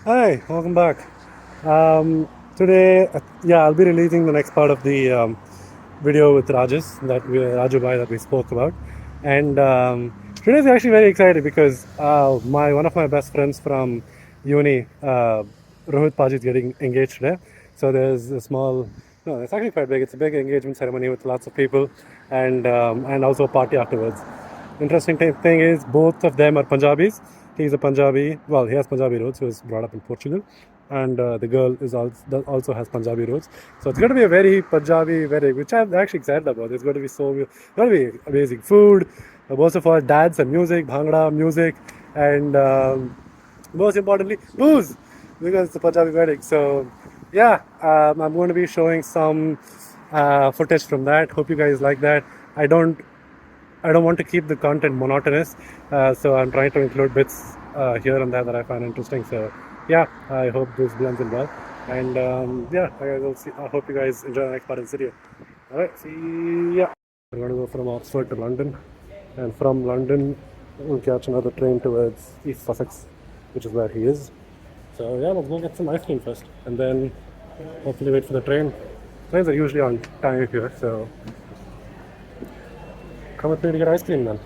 Hi, welcome back. Today, yeah, I'll be releasing the next part of the video with Raju bhai that we spoke about, and today's actually very excited because my one of my best friends from uni, Rohit Paji, is getting engaged today. So there's a small, no, it's actually quite big. It's a big engagement ceremony with lots of people, and also a party afterwards. Interesting thing is both of them are Punjabis. He's a Punjabi. Well, he has Punjabi roots. He was brought up in Portugal, and the girl is also has Punjabi roots. So it's going to be a very Punjabi wedding, which I'm actually excited about. It's going to be going to be amazing food. Most of all, dance and music, bhangra music, and most importantly, booze, because it's a Punjabi wedding. So yeah, I'm going to be showing some footage from that. Hope you guys like that. I don't want to keep the content monotonous, so I'm trying to include bits here and there that I find interesting. So, yeah, I hope this blends in well. And yeah, I hope you guys enjoy the next part of the video. All right, see ya. We're going to go from Oxford to London, and from London, we'll catch another train towards East Sussex, which is where he is. So, yeah, let's go get some ice cream first, and then hopefully wait for the train. Trains are usually on time here, so come with me to get ice cream then.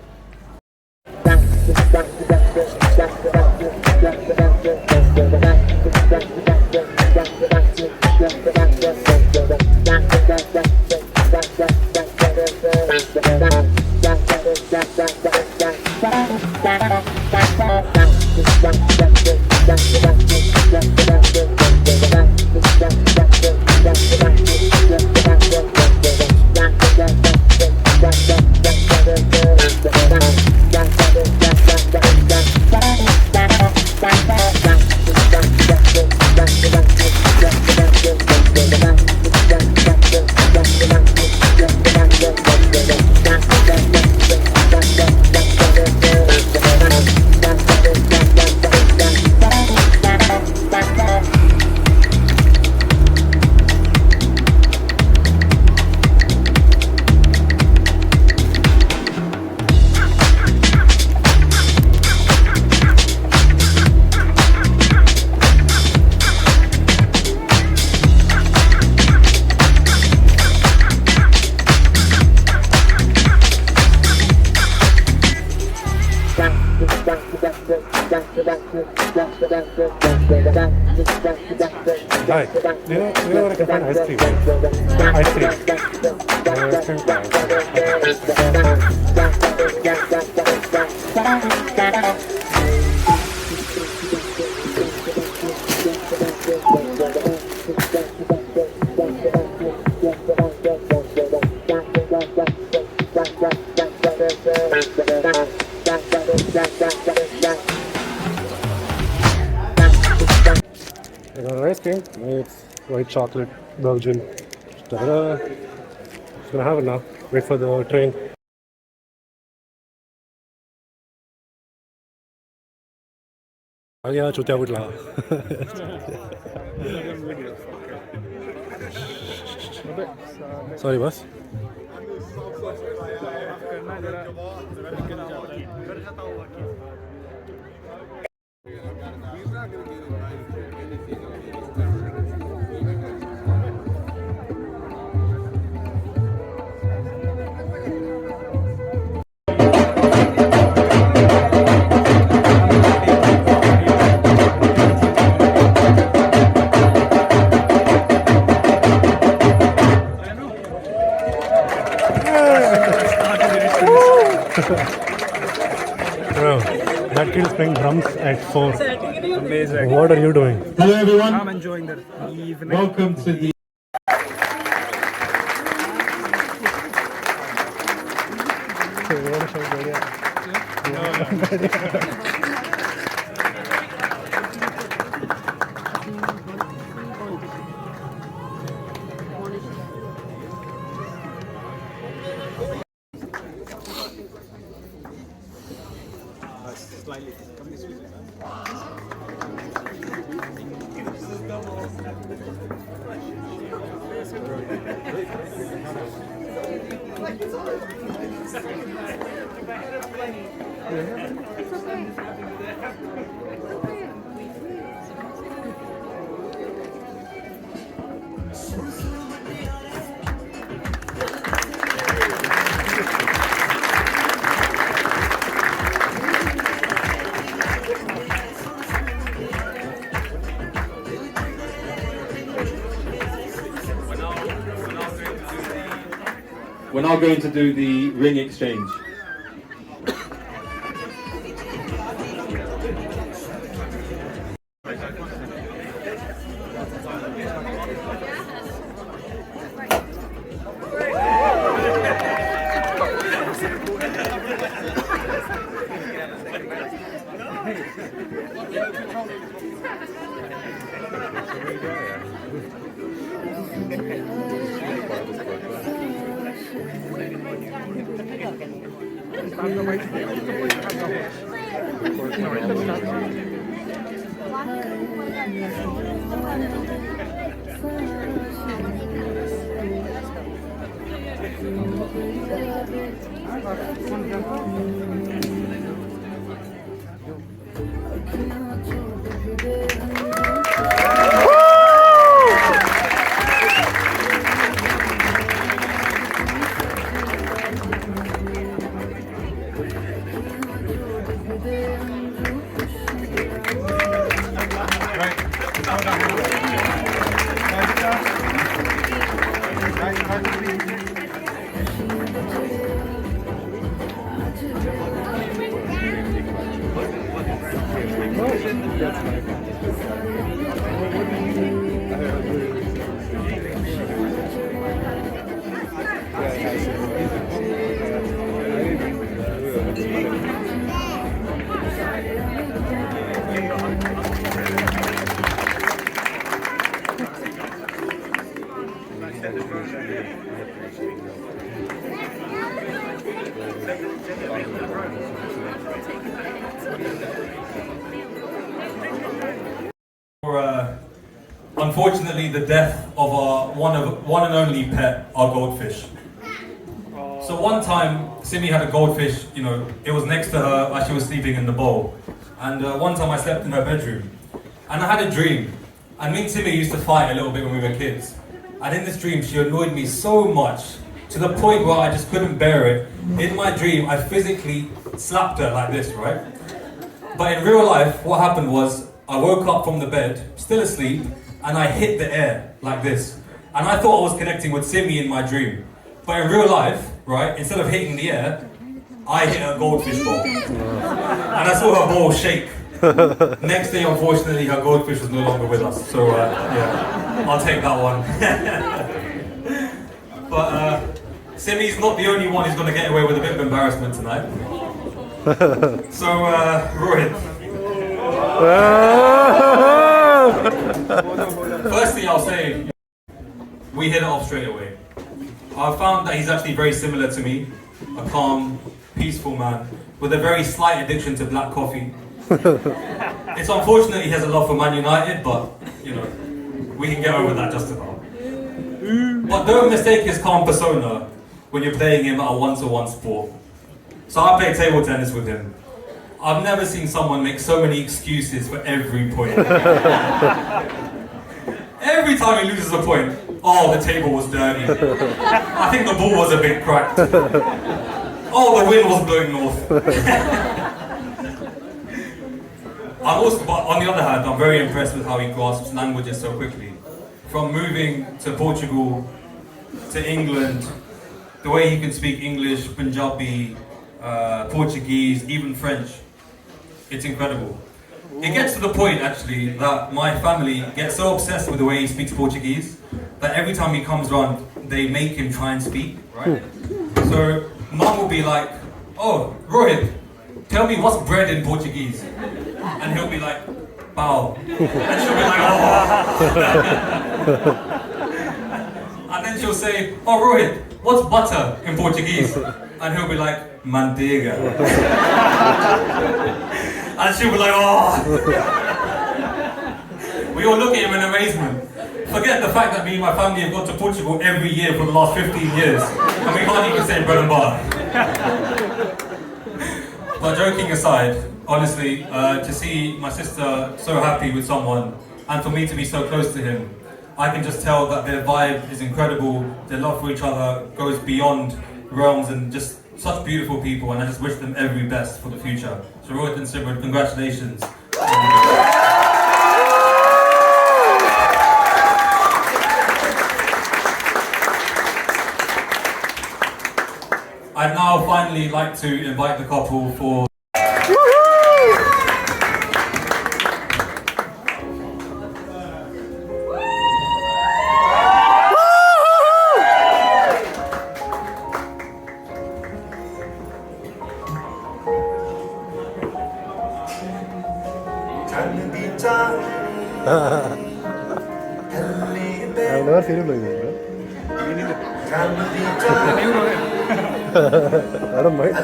Hi. Do you know where I can find ice cream? Ice cream. I got an ice cream. It's white chocolate, Belgian. Ta-da. Just gonna have it now. Wait for the train. आ गया चुतिया बुटला. Sorry, boss. Bro, that kid is playing drums at 4. Amazing. What are you doing? Hello everyone, I'm enjoying the evening. welcome to the We're now going to do the ring exchange. Unfortunately, the death of our one and only pet, our goldfish. So one time, Simi had a goldfish, you know, it was next to her as she was sleeping in the bowl. And one time I slept in her bedroom. And I had a dream. And me and Simi used to fight a little bit when we were kids. And in this dream, she annoyed me so much, to the point where I just couldn't bear it. In my dream, I physically slapped her like this, right? But in real life, what happened was, I woke up from the bed, still asleep, and I hit the air like this. And I thought I was connecting with Simi in my dream. But in real life, right, instead of hitting the air, I hit a goldfish bowl. And I saw her bowl shake. Next day, unfortunately, her goldfish was no longer with us. So, yeah, I'll take that one. But Simi's not the only one who's going to get away with a bit of embarrassment tonight. So, Rohit. Firstly, I'll say, we hit it off straight away. I found that he's actually very similar to me, a calm, peaceful man, with a very slight addiction to black coffee. It's unfortunate he has a love for Man United, but, you know, we can get over that just about. But don't mistake his calm persona when you're playing him at a one-to-one sport. So I play table tennis with him. I've never seen someone make so many excuses for every point. Every time he loses a point, oh, the table was dirty. I think the ball was a bit cracked. Oh, the wind was blowing north. But on the other hand, I'm very impressed with how he grasps languages so quickly. From moving to Portugal, to England, the way he can speak English, Punjabi, Portuguese, even French. It's incredible. It gets to the point, actually, that my family gets so obsessed with the way he speaks Portuguese that every time he comes around, they make him try and speak, right? So, Mum will be like, oh, Rohit, tell me what's bread in Portuguese? And he'll be like, pau. And she'll be like, oh. And then she'll say, oh, Rohit, what's butter in Portuguese? And he'll be like, manteiga. And she'll be like, oh. We all look at him in amazement. Forget the fact that me and my family have gone to Portugal every year for the last 15 years. And we can't even say bread and butter. But joking aside, honestly, to see my sister so happy with someone, and for me to be so close to him, I can just tell that their vibe is incredible, their love for each other goes beyond realms, and just such beautiful people, and I just wish them every best for the future. So Rohit and Simran, congratulations. like to invite the couple for. I've never seen him like this, bro. I don't mind.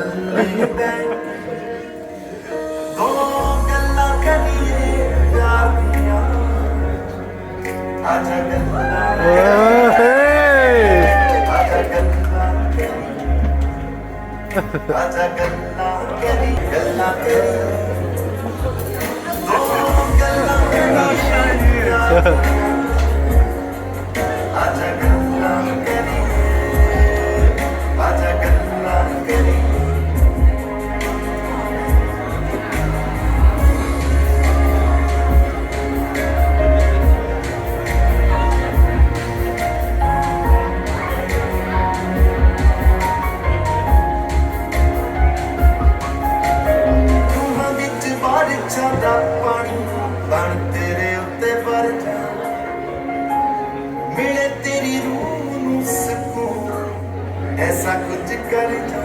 ऐसा कुछ कर जा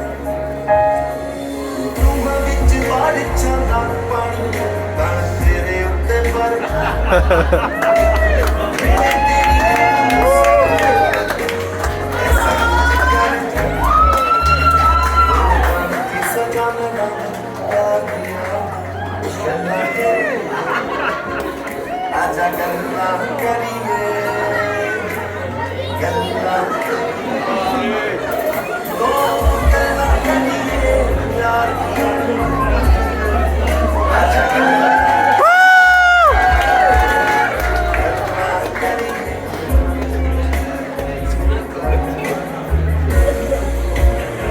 तुम विच बाड़ चंदा पानी बन तेरे उत्ते पर ऐसा कुछ कर जा सजा ना आजा गल्ला करिए गल्ला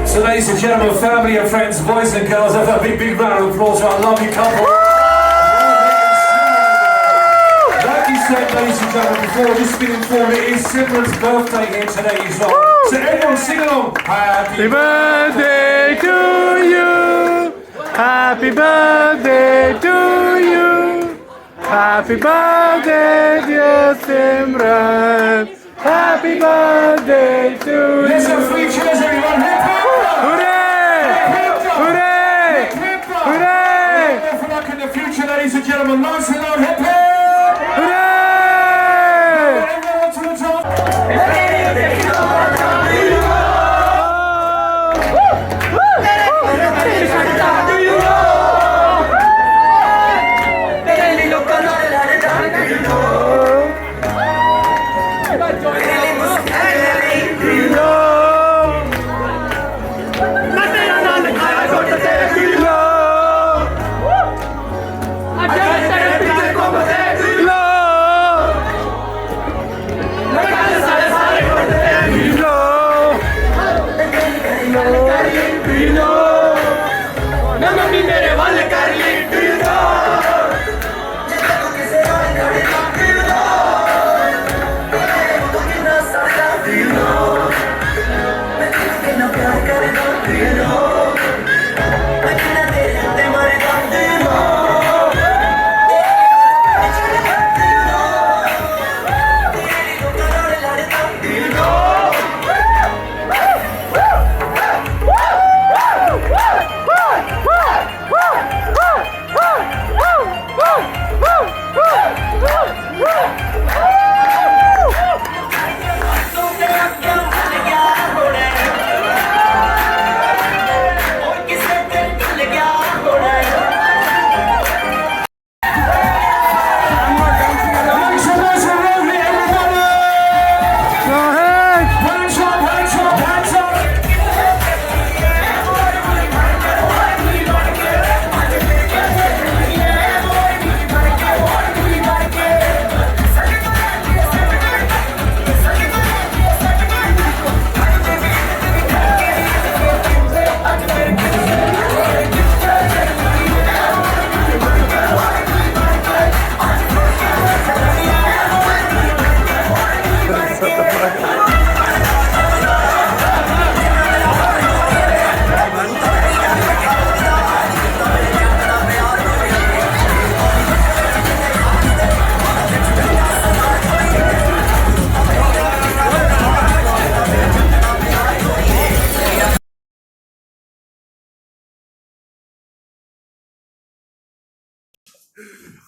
So, ladies and gentlemen, family and friends, boys and girls, have a big round of applause for our lovely couple. Like you said, ladies and gentlemen, before, just been informed it is Simran's birthday here today as well. So everyone sing along. Happy birthday to you. Happy birthday to you. Happy birthday, dear Simran. Happy birthday to you. Let's have 3 cheers, everyone. Hip hip! Hooray! Hooray! Hooray! For luck in the future, ladies and gentlemen. Nice and loud, hip hip! Hooray! Everyone to the top.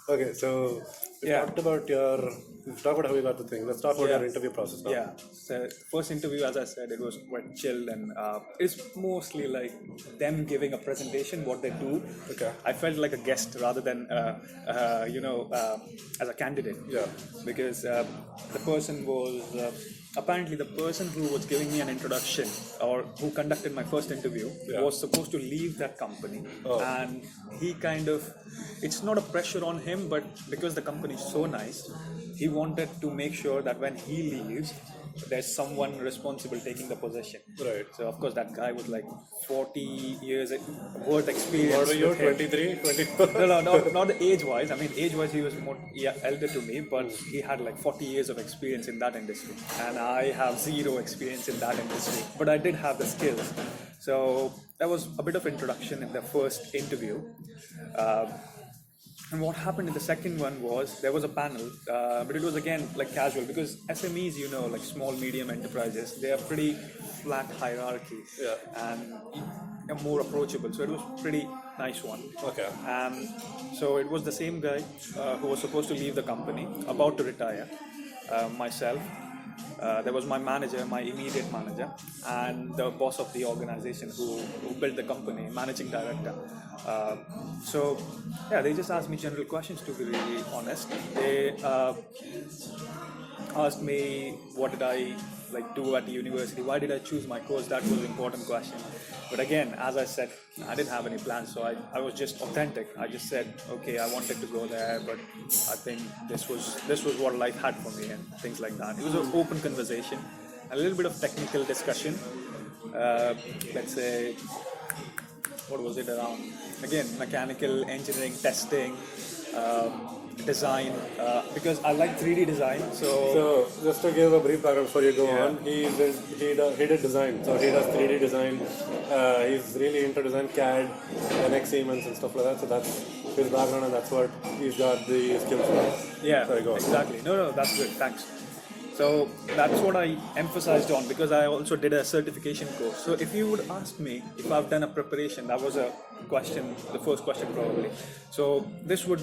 Okay, so we Yeah. talked about how you got the thing. Let's talk about your interview process now. Yeah. So first interview, as I said, it was quite chilled, and it's mostly like them giving a presentation, what they do. Okay. I felt like a guest rather than as a candidate. Yeah. Because the person was apparently the person who was giving me an introduction or who conducted my first interview was supposed to leave that company, and he kind of, it's not a pressure on him, but because the company is so nice, he wanted to make sure that when he leaves, there's someone responsible taking the position. Right. So of course that guy was like 40 years worth experience. What were you, with him. 23, 24? No, not age-wise. I mean, age-wise he was more elder to me, but he had like 40 years of experience in that industry, and I have zero experience in that industry. But I did have the skills, so that was a bit of introduction in the first interview. And what happened in the second one was there was a panel, but it was again like casual because SMEs, you know, like small medium enterprises, they are pretty flat hierarchy and more approachable. So it was pretty nice one. Okay. So it was the same guy who was supposed to leave the company, about to retire, myself. There was my manager, my immediate manager, and the boss of the organization who built the company, managing director. So they just asked me general questions, to be really honest. They asked me what did I like do at the university, why did I choose my course. That was an important question. But again, as I said, I didn't have any plans, so I was just authentic. I just said, okay, I wanted to go there, but I think this was what life had for me and things like that. It was an open conversation, a little bit of technical discussion. Let's say, what was it around? Again, mechanical engineering, testing, design, because I like 3D design. So just to give a brief background before you go on, he did design. So he does 3D design. He's really into design, CAD, NX Siemens and stuff like that. So that's his background, and that's what he's got the skills for. Yeah, Sorry, go on. exactly. No, that's good. Thanks. So that's what I emphasized on, because I also did a certification course. So if you would ask me if I've done a preparation, that was a question, the first question probably. So this would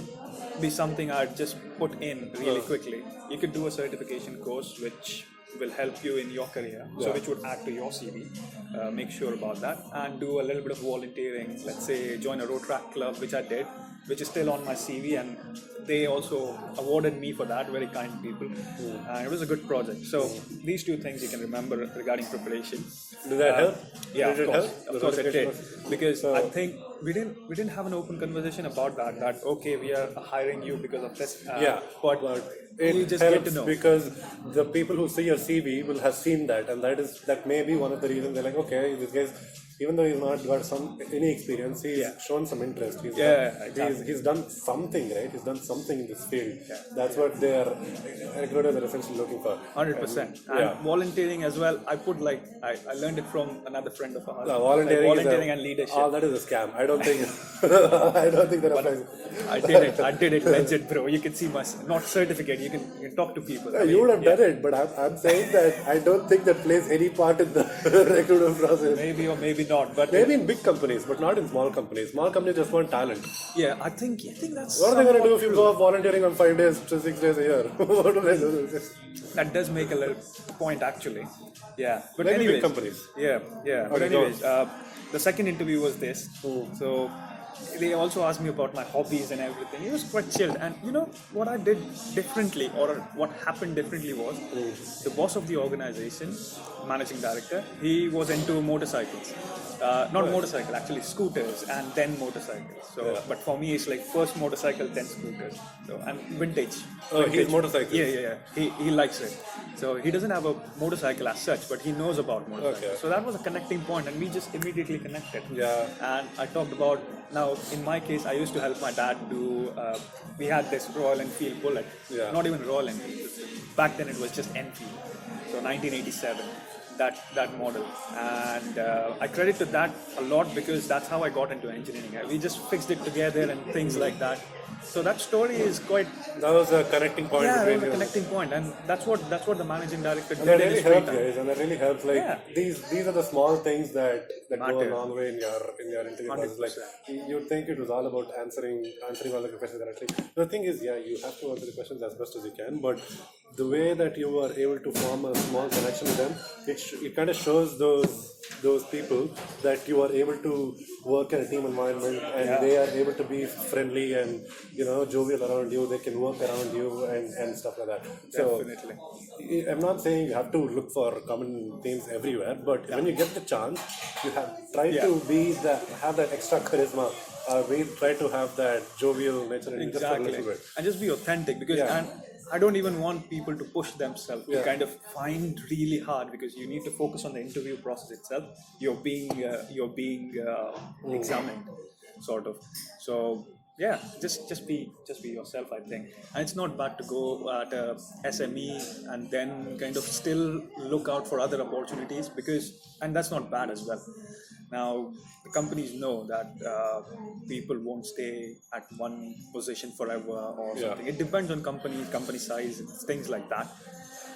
be something I'd just put in really quickly. You could do a certification course which will help you in your career, so which would add to your CV. Make sure about that, and do a little bit of volunteering. Let's say join a road track club, which I did, which is still on my CV, and they also awarded me for that. Very kind people. It was a good project. So these two things you can remember regarding preparation. Did that help? Yeah, Did it of course. help? Of course it did. Because I think we didn't have an open conversation about that. That okay, we are hiring you because of this. But it you just helps get to know. because the people who see your CV will have seen that, and that may be one of the reasons they're like, okay, this guy's, even though he's not got any experience, he's shown some interest. He's done something, right? He's done something in this field. That's what their recruiters are essentially looking for. 100%. And volunteering as well. I put I learned it from another friend of ours. No, volunteering and leadership. All that is a scam. I don't think. I don't think that applies. I did it, legit, bro. You can see my not certificate. You can talk to people. Yeah, you would have done it, but I'm saying that I don't think that plays any part in the recruitment process. Maybe or maybe not, but Maybe in big companies, but not in small companies. Small companies just want talent. yeah, I think that's. What are they going to do somewhat if you true. go volunteering on 5 days to 6 days a year? What do they do? That does make a little point actually. Yeah, but Maybe big anyways, companies. Yeah. But Okay, go anyways, the second interview was this. So they also asked me about my hobbies and everything. It was quite chilled, and you know what I did differently, or what happened differently was the boss of the organization, managing director, he was into motorcycles. Not motorcycle, actually scooters, and then motorcycles. So, but for me, it's like first motorcycle, then scooters. So, and vintage. He's motorcycles. Yeah. He likes it. So he doesn't have a motorcycle as such, but he knows about motorcycles. Okay. So that was a connecting point, and we just immediately connected. Yeah. And I talked about, now in my case, I used to help my dad do. We had this Royal Enfield Bullet. Yeah. Not even Royal Enfield. Back then it was just Enfield. So 1987. That model, and I credit to that a lot because that's how I got into engineering. We just fixed it together and things like that. So that story is quite That was a connecting point yeah, it between was a you. connecting point, and that's what the managing director And did that in really his free helps, time. guys, and that really helps. Like Yeah. these are the small things that go a Matter. long way in your interview process. Like 100%. you'd think it was all about answering all the questions correctly. The thing is, yeah, you have to answer the questions as best as you can, but the way that you are able to form a small connection with them, it kind of shows those people that you are able to work in a team environment, and Yeah. they are able to be friendly and jovial around you. They can work around you and stuff like that. Definitely. So I'm not saying you have to look for common themes everywhere, but when you get the chance, you have try to have that extra charisma. We try to have that jovial nature in just a Exactly. little bit. And just be authentic, because Yeah. and I don't even want people to push themselves to Yeah. kind of find really hard, because you need to focus on the interview process itself. You're being examined, sort of. So yeah, just be yourself, I think. And it's not bad to go at a SME and then kind of still look out for other opportunities, and that's not bad as well. Now, the companies know that people won't stay at one position forever or something. It depends on company size, things like that.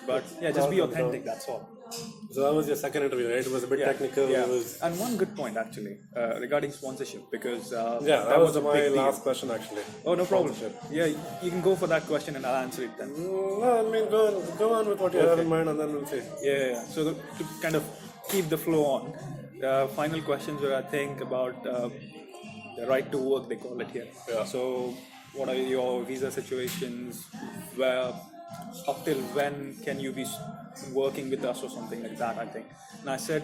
But yeah, just be authentic, that's all. So that was your second interview, right? It was a bit technical. Yeah. It was, And one good point actually regarding sponsorship, because that was a my big deal. last question actually. Oh, no problem. Sponsorship. Yeah, you can go for that question and I'll answer it then. No, I mean, go on with what you have in mind, and then we'll see. Yeah. So to kind of keep the flow on, the final questions were, I think, about the right to work, they call it here. Yeah. So what are your visa situations? Where up till when can you be working with us or something like that, I think. And I said,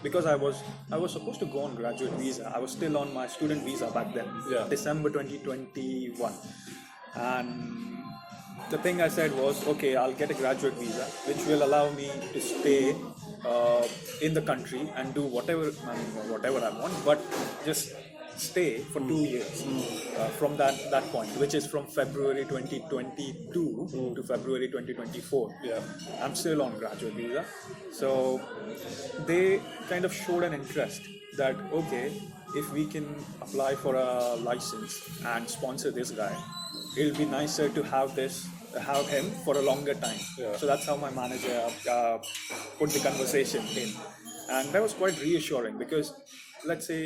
because I was supposed to go on graduate visa. I was still on my student visa back then. Yeah. December 2021. And the thing I said was, okay, I'll get a graduate visa, which will allow me to stay in the country and do whatever I want, but just stay for 2 years from that point, which is from February 2022 to February 2024. Yeah. I'm still on graduate visa. So they kind of showed an interest that, okay, if we can apply for a license and sponsor this guy, it'll be nicer to have him for a longer time. Yeah. So that's how my manager put the conversation in. And that was quite reassuring, because let's say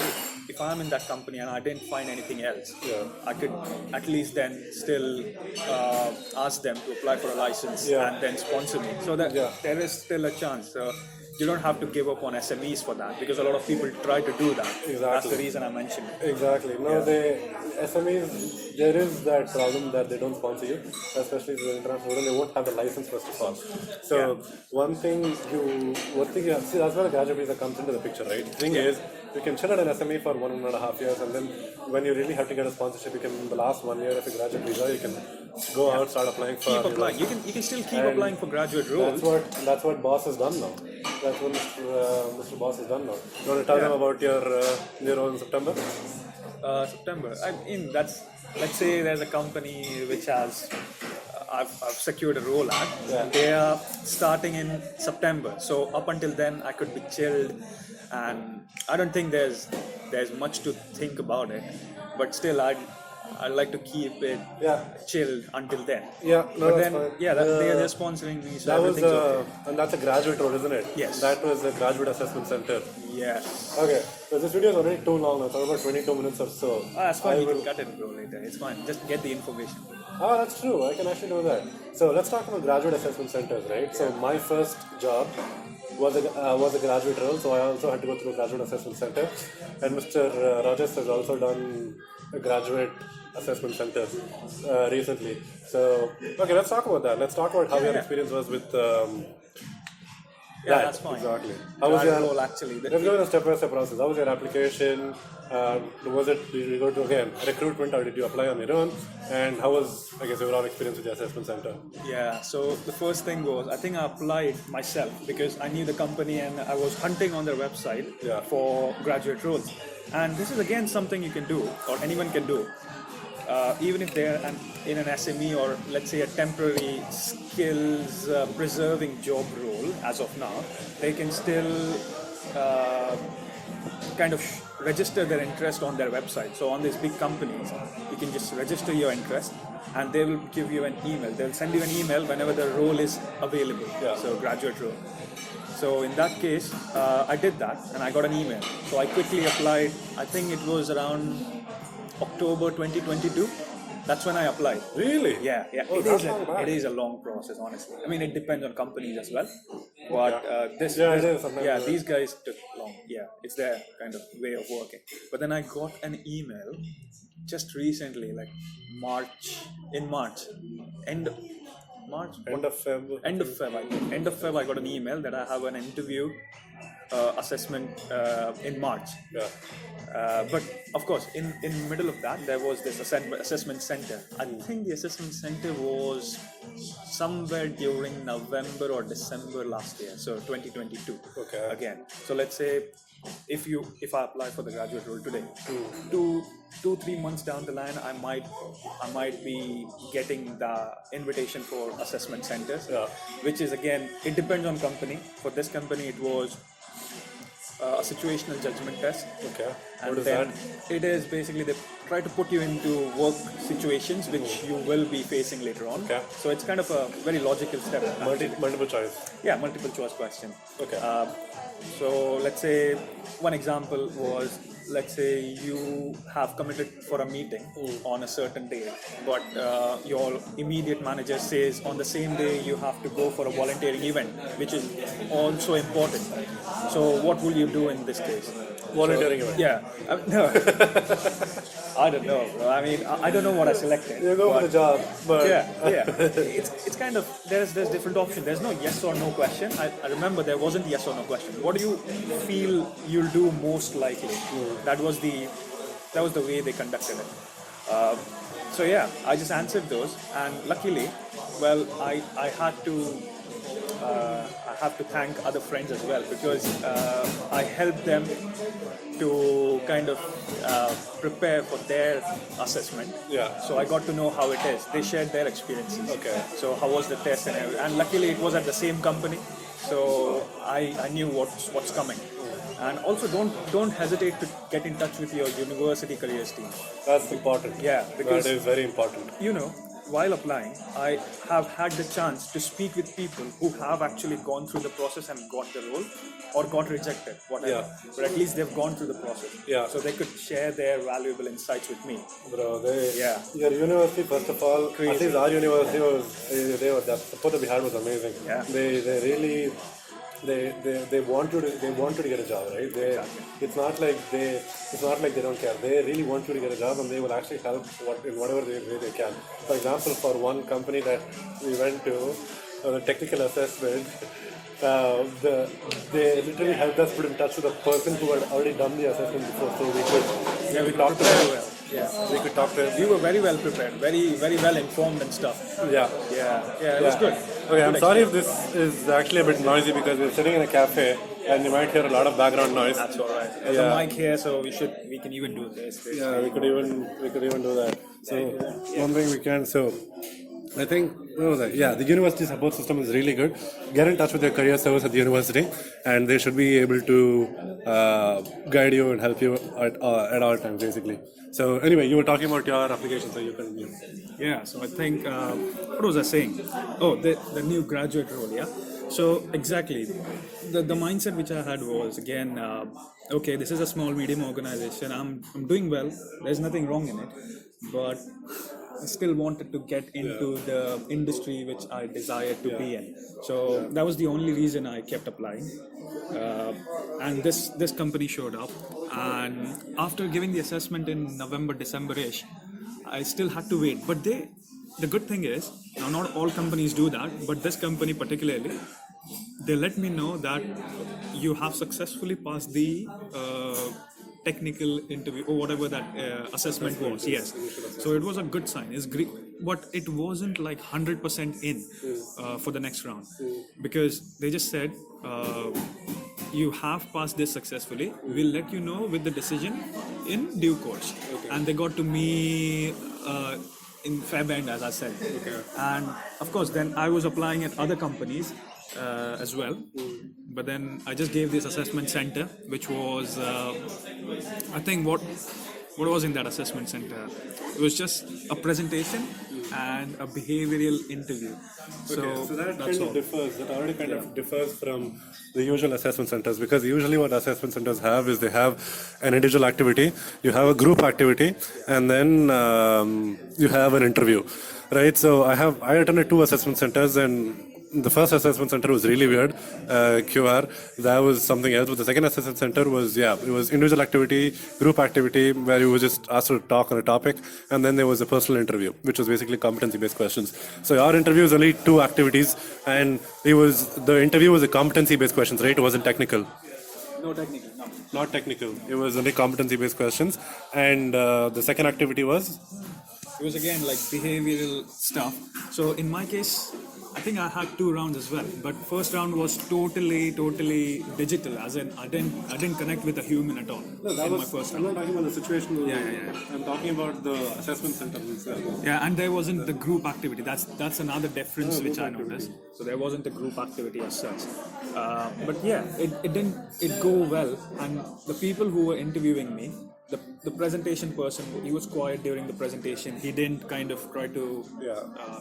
if I'm in that company and I didn't find anything else, I could at least then still ask them to apply for a license and then sponsor me. So that there is still a chance. So you don't have to give up on SMEs for that, because a lot of people try to do that. Exactly. That's the reason I mentioned it. Exactly. No, SMEs, there is that problem that they don't sponsor you, especially if you're international student. They won't have the license first of all. So one thing you see, that's where the graduate visa comes into the picture, right? The thing is, you can chill at an SME for 1.5 years, and then when you really have to get a sponsorship, you can, the last 1 year of your graduate visa, you can go out, start applying for. Keep applying. You can still keep applying for graduate roles. That's what Boss has done now. That's what Mr. Boss has done now. You want to tell them about your role in September? September. I mean, let's say there's a company which has I've secured a role at. They are starting in September. So up until then, I could be chilled, and I don't think there's much to think about it. But still, I'd like to keep it chilled until then. Yeah, no, but that's then, fine. they're sponsoring me, so That was everything's okay. and that's a graduate role, isn't it? Yes. That was a graduate assessment center. Yes. Okay, so this video is already too long now. It's about 22 minutes or so. That's fine. You can cut it, bro, later. It's fine. Just get the information. Oh, that's true. I can actually do that. So let's talk about graduate assessment centers, right? So my first job was a graduate role, so I also had to go through a graduate assessment center. And Mr. Raju has also done a graduate assessment center recently. So, okay, let's talk about that. Let's talk about how your experience was with that's fine. Exactly. How was your role actually? Let's go in a step-by-step process. How was your application? Did you go to, again, recruitment, or did you apply on your own? And how was, I guess, your overall experience with the assessment center? Yeah, so the first thing was, I think I applied myself because I knew the company and I was hunting on their website for graduate roles. And this is again something you can do, or anyone can do. Even if they're in an SME or let's say a temporary skills preserving job role as of now, they can still kind of register their interest on their website. So on these big companies, you can just register your interest, and they will give you an email. They'll send you an email whenever the role is available. Yeah. So graduate role. So in that case, I did that, and I got an email. So I quickly applied. I think it was around October 2022. That's when I applied. Really? Yeah. Oh, that's not bad. It is a long process, honestly. I mean, it depends on companies as well. But this, Yeah, it is sometimes, yeah, yeah. these guys took long. Yeah, it's their kind of way of working. But then I got an email just recently, like in March, end of March, End of Feb. end of Feb. I think. End of Feb, I got an email that I have an interview assessment in March. Yeah. But of course, in middle of that, there was this assessment center. I think the assessment center was somewhere during November or December last year, so 2022. Okay. Again, so let's say if I apply for the graduate role today, 2-3 months down the line, I might be getting the invitation for assessment centers. Yeah. Which is, again, it depends on company. For this company, it was a situational judgment test. Okay. And What is then that? it is basically they try to put you into work situations which you will be facing later on. Okay. So it's kind of a very logical step. Multiple choice. Yeah, multiple choice question. Okay. So let's say one example was, let's say you have committed for a meeting on a certain day, but your immediate manager says on the same day you have to go for a volunteering event, which is also important. So what will you do in this case? Volunteering event. Yeah. No. I don't know, bro. I mean, I don't know what I selected. You go for the job, but Yeah. It's kind of, there's different options. There's no yes or no question. I remember there wasn't yes or no question. What do you feel you'll do most likely? That was the way they conducted it. So yeah, I just answered those, and luckily, well, I have to thank other friends as well, because I helped them to kind of prepare for their assessment. Yeah. So I got to know how it is. They shared their experiences. Okay. So how was the test and everything. And luckily it was at the same company, so I knew what's coming. And also don't hesitate to get in touch with your university careers team. that's important. Yeah, because that is very important. while applying, I have had the chance to speak with people who have actually gone through the process and got the role, or got rejected, whatever. Yeah. But at least they've gone through the process. Yeah. So they could share their valuable insights with me. Bro, Yeah. Your university, first of all, Crazy. at least our university was the support that we had was amazing. Yeah. They really they want you to get a job, right? It's not like they don't care. They really want you to get a job, and they will actually help in whatever way they can. For example, for one company that we went to, the technical assessment, they literally helped us put in touch with a person who had already done the assessment before, so we could talk to Very them. well. Yeah. We could talk to We them. were very well prepared, very well informed and stuff. Yeah. Yeah, it was good. Okay, I'm Good sorry if this is actually a bit noisy because we're sitting in a cafe and you might hear a lot of background noise. That's all right. There's Yeah. a mic here, so we can even do this. Yeah, we could even do that. So one thing we can. So I think the university support system is really good. Get in touch with your career service at the university, and they should be able to guide you and help you at all times, basically. So anyway, you were talking about your application, so you can. Yeah, so I think, what was I saying? Oh, the new graduate role, yeah? So exactly, the mindset which I had was, again, okay, this is a small, medium organization, I'm doing well, there's nothing wrong in it, but I still wanted to get into the industry which I desired to be in. So that was the only reason I kept applying. And this company showed up, and after giving the assessment in November, December-ish, I still had to wait. But the good thing is, now not all companies do that, but this company particularly, they let me know that you have successfully passed the technical interview or whatever that assessment was. Yes, so it was a good sign. It's great, but it wasn't like 100% in for the next round, because they just said you have passed this successfully. We'll let you know with the decision in due course. And they got to me in Feb end, as I said. And of course, then I was applying at other companies. as well. But then I just gave this assessment center, which was I think what was in that assessment center. It was just a presentation and a behavioral interview. So that that's kind all. of differs. That already kind of differs from the usual assessment centers, because usually what assessment centers have is they have an individual activity, you have a group activity, and then you have an interview, right? So I attended 2 assessment centers, and the first assessment center was really weird, QR. That was something else. But the second assessment center was, yeah, it was individual activity, group activity, where you were just asked to talk on a topic, and then there was a personal interview, which was basically competency-based questions. So our interview was only 2 activities, and the interview was a competency-based questions, right? It wasn't technical. No technical, no. Not technical. It was only competency-based questions, and the second activity was. It was again like behavioral stuff. So in my case, I think I had 2 rounds as well. But first round was totally digital, as in I didn't connect with a human at all. No, that in was. my first I'm round. not talking about the situational. Yeah. I'm talking about the assessment center itself. Yeah, and there wasn't the group activity. That's another difference which I noticed. So there wasn't a group activity as such. But yeah, it didn't go well. And the people who were interviewing me, the presentation person, he was quiet during the presentation. He didn't kind of try to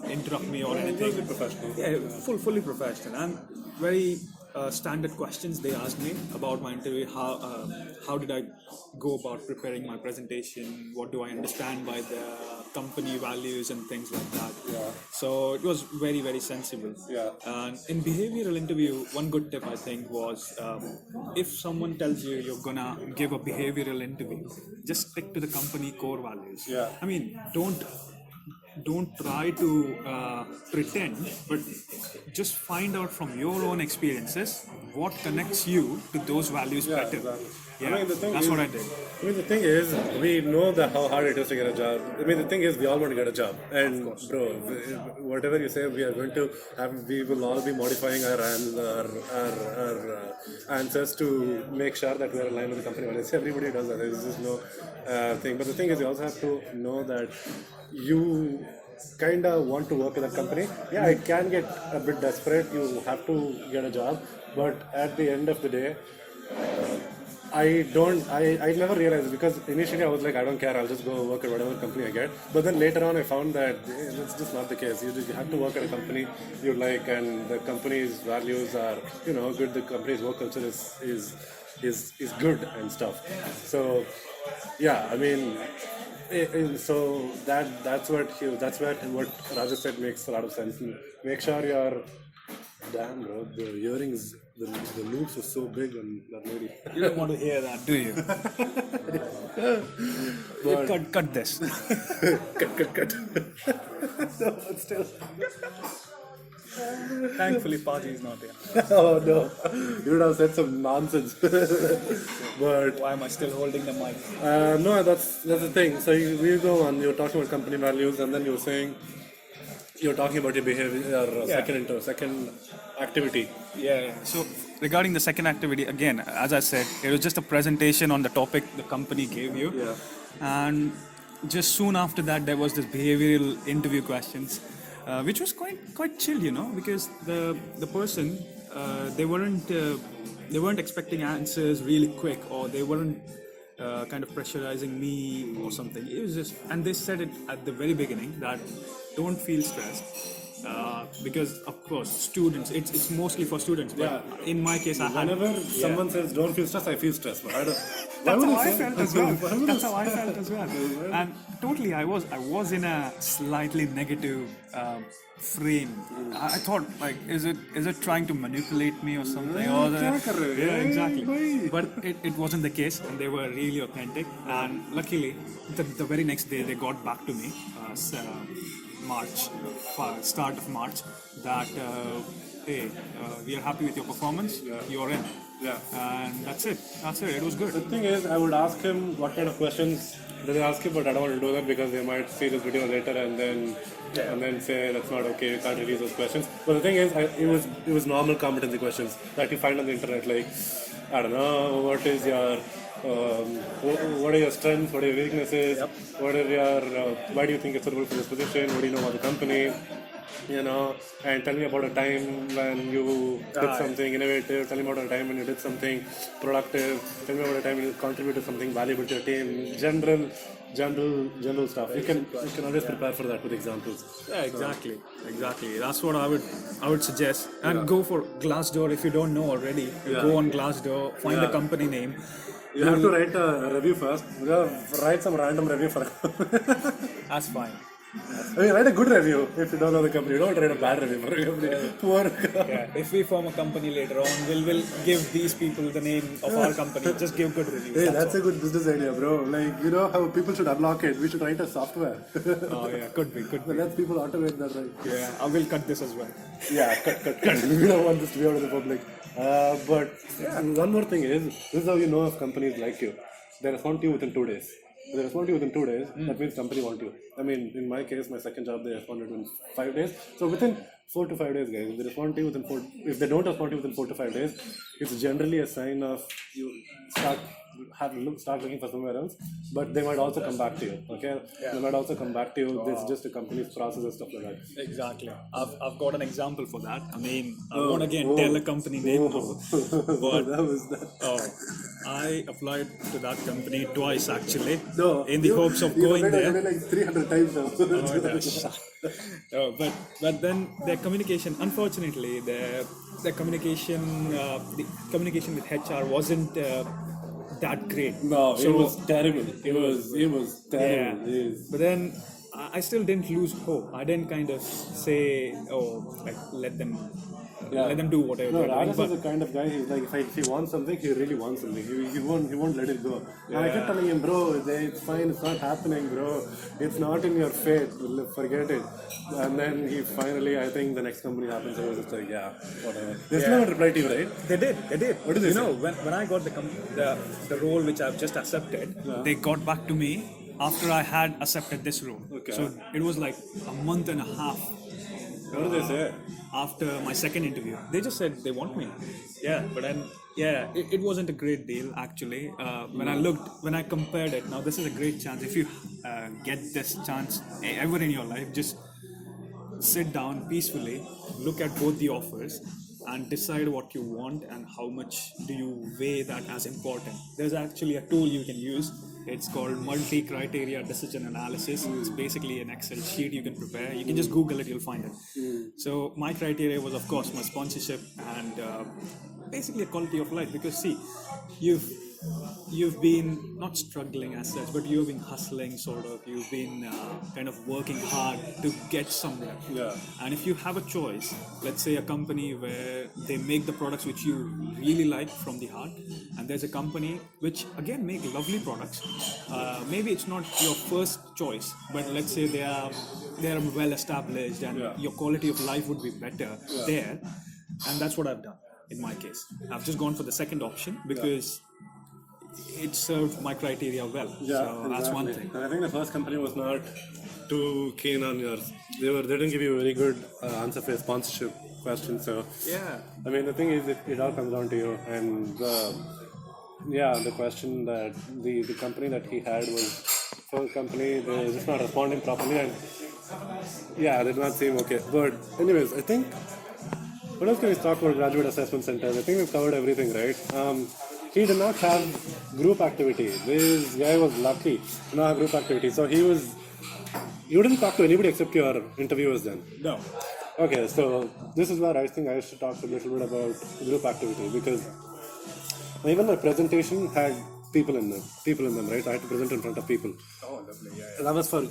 interrupt me or anything. Professional. Yeah, fully professional, and very standard questions they asked me about my interview. How did I go about preparing my presentation? What do I understand by the company values and things like that? Yeah. So it was very sensible. Yeah. And in behavioral interview, one good tip I think was if someone tells you you're gonna give a behavioral interview, just stick to the company core values. Yeah. I mean, don't try to pretend, but just find out from your own experiences what connects you to those values better. Exactly. Yeah, I mean, the thing that's is, what I did. I mean, the thing is, we know that how hard it is to get a job. I mean, the thing is, we all want to get a job. And bro, whatever you say, we are going to have. We will all be modifying our answers to make sure that we are aligned with the company values. Everybody does that. There's just no thing. But the thing is, you also have to know that you kind of want to work in a company. Yeah, it can get a bit desperate. You have to get a job. But at the end of the day, I never realized, because initially I was like, I don't care, I'll just go work at whatever company I get. But then later on I found that that's just not the case. You have to work at a company you like, and the company's values are, good. The company's work culture is good and stuff. So yeah, I mean, so that's what Raju said makes a lot of sense. Make sure you're. Damn, bro, the earrings, the loops are so big on that lady. You don't want to hear that, do you? Cut this. cut. No, but still. Thankfully, Paji is not here. Oh no, you would have said some nonsense. But Why am I still holding the mic? no, that's the thing. So you go on. You're talking about company values, and then you're talking about your behavior. Second activity. Yeah. So regarding the second activity, again, as I said, it was just a presentation on the topic the company gave you. Yeah. And just soon after that, there was this behavioral interview questions, which was quite chill, because the person they weren't expecting answers really quick, or they weren't kind of pressurizing me or something. It was just, and they said it at the very beginning that don't feel stressed. Because of course students, it's mostly for students, but in my case Whenever someone says don't feel stressed, I feel stressed. But I don't. That's how I felt as well. That's how I felt as well. And totally, I was in a slightly negative frame. I thought, like, is it trying to manipulate me or something? Yeah, exactly. But it wasn't the case, and they were really authentic. And luckily, the very next day, they got back to me, start of March, that hey, we are happy with your performance. You're in. Yeah. And that's it. It was good. The thing is, I would ask him what kind of questions do they ask him, but I don't want to do that because they might see this video later and then say that's not okay. You can't release those questions. But the thing is, it was normal competency questions that you find on the internet. Like, I don't know, what is your what are your strengths? What are your weaknesses? What are your why do you think you're suitable for this position? What do you know about the company? you know, and tell me about a time when you did Ah, something innovative, tell me about a time when you did something productive, tell me about a time you contributed something valuable to your team, general stuff. You can always prepare for that with examples. Yeah, exactly. That's what I would suggest. And go for Glassdoor if you don't know already. Go on Glassdoor, find the company name. You have to write a review first. Write some random review for. That's fine. I mean, write a good review if you don't know the company. You don't write a bad review for a company. Poor. Yeah. If we form a company later on, we'll give these people the name of our company. Just give good reviews. Hey, that's a good business idea, bro. Like, you know how people should unlock it? We should write a software. Oh yeah, could be. Let people automate that, right? Yeah, I will cut this as well. Yeah, cut. We don't want this to be out of the public. But one more thing is, this is how you know if companies like you. They respond to you within 2 days. If they respond to you within 2 days, that means company want you. I mean, in my case, my second job, they responded in 5 days. So within 4 to 5 days, guys, if they respond to you within if they don't respond to you within 4 to 5 days, it's generally a sign of you start looking for somewhere else. But they might also come back to you. Okay, they might also come back to you. This is just a company's process and stuff like that. Exactly. I've got an example for that. I mean, I won't again tell a company name now, but That was that. I applied to that company twice actually. No, in the hopes of you going applied there. like 300 times now. Oh my gosh. But then their communication, unfortunately, the communication with HR wasn't that great. No, So- it was terrible. It was terrible. Yeah. Yes. But then I still didn't lose hope. I didn't kind of say, oh, like let them do whatever No, they're doing. Rajas is the kind of guy. He's like, if he wants something, he really wants something. He won't let it go. And I kept telling him, bro, it's fine. It's not happening, bro. It's not in your fate. Forget it. And then he finally, I think the next company happens. I was just like, yeah, whatever. They still haven't replied to you, right? They did. What did they You say? know, when I got the role which I've just accepted, they got back to me after I had accepted this role. Okay. So it was like a month and a half What did they say? after my second interview. They just said they want me. Yeah, but then it wasn't a great deal actually. When I compared it, now this is a great chance. If you get this chance ever in your life, just sit down peacefully, look at both the offers, and decide what you want and how much do you weigh that as important. There's actually a tool you can use. It's called multi-criteria decision analysis. It's basically an Excel sheet you can prepare. You can just Google it, you'll find it. So my criteria was, of course, my sponsorship and basically a quality of life. Because see, you've been not struggling as such, but you've been hustling sort of. You've been kind of working hard to get somewhere. Yeah. And if you have a choice, let's say a company where they make the products which you really like from the heart, and there's a company which again make lovely products. Maybe it's not your first choice, but let's say they are well established and your quality of life would be better there. And that's what I've done in my case. I've just gone for the second option because it served my criteria well. So that's one thing. And I think the first company was not too keen on yours. They didn't give you a very good answer for your sponsorship question. So Yeah. I mean, the thing is, it all comes down to you. And the question that the company that he had was first company. They were just not responding properly, and they did not seem okay. But anyways, I think what else can we talk about graduate assessment centers? I think we've covered everything, right? He did not have group activity. This guy was lucky to not have group activity. So you didn't talk to anybody except your interviewers then? No. Okay, so this is where I think I should talk a little bit about group activity, because even my presentation had people in them, right? I had to present in front of people. Oh, lovely. That was for the